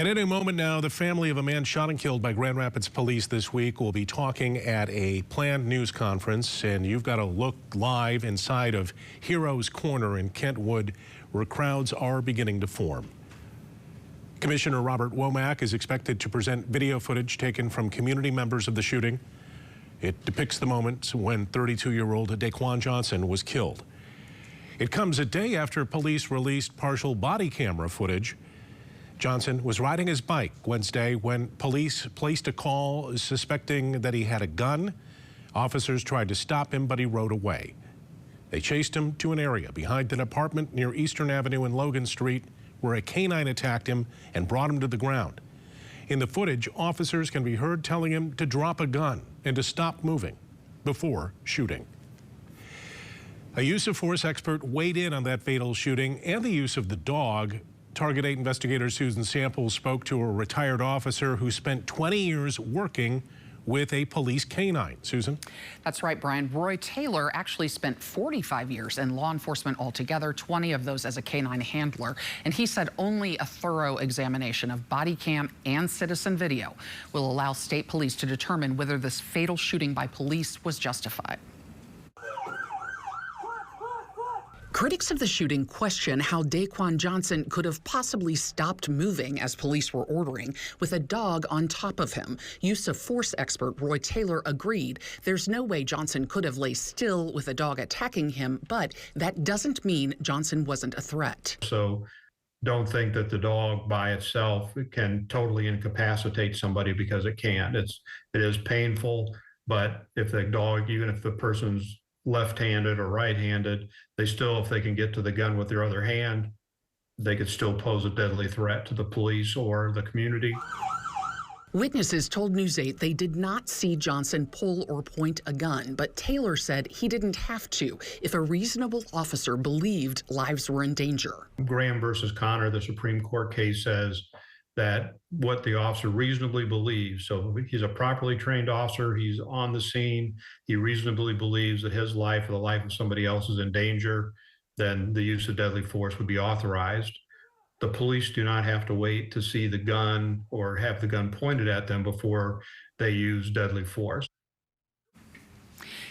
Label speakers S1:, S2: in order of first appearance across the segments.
S1: At any moment now, the family of a man shot and killed by Grand Rapids police this week will be talking at a planned news conference, and you've got to look live inside of Heroes Corner in Kentwood, where crowds are beginning to form. Commissioner Robert Womack is expected to present video footage taken from community members of the shooting. It depicts the moment when 32-year-old Daquan Johnson was killed. It comes a day after police released partial body camera footage. Johnson was riding his bike Wednesday when police placed a call suspecting that he had a gun. Officers tried to stop him, but he rode away. They chased him to an area behind an apartment near Eastern Avenue and Logan Street, where a canine attacked him and brought him to the ground. In the footage, officers can be heard telling him to drop a gun and to stop moving before shooting. A use of force expert weighed in on that fatal shooting and the use of the dog. Target 8 investigator Susan Samples spoke to a retired officer who spent 20 years working with a police canine. Susan?
S2: That's right, Brian. Roy Taylor actually spent 45 years in law enforcement altogether, 20 of those as a canine handler. And he said only a thorough examination of body cam and citizen video will allow state police to determine whether this fatal shooting by police was justified. Critics of the shooting question how Daquan Johnson could have possibly stopped moving as police were ordering with a dog on top of him. Use of force expert Roy Taylor agreed. There's no way Johnson could have lay still with a dog attacking him, but that doesn't mean Johnson wasn't a threat.
S3: So don't think that the dog by itself can totally incapacitate somebody, because it can't. It is painful, but if the dog, even if the person's left-handed or right-handed, they still, if they can get to the gun with their other hand, they could still pose a deadly threat to the police or the community.
S2: Witnesses told News 8 they did not see Johnson pull or point a gun, but Taylor said he didn't have to if a reasonable officer believed lives were in danger.
S3: Graham versus Connor, the Supreme Court case, says that what the officer reasonably believes, so he's a properly trained officer, he's on the scene, he reasonably believes that his life or the life of somebody else is in danger, then the use of deadly force would be authorized. The police do not have to wait to see the gun or have the gun pointed at them before they use deadly force.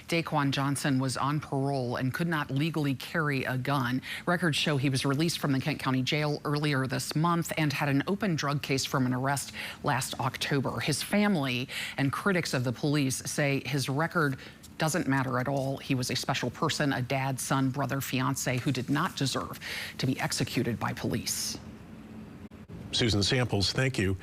S2: Daquan Johnson was on parole and could not legally carry a gun. Records show he was released from the Kent County Jail earlier this month and had an open drug case from an arrest last October. His family and critics of the police say his record doesn't matter at all. He was a special person, a dad, son, brother, fiance who did not deserve to be executed by police.
S1: Susan Samples, thank you.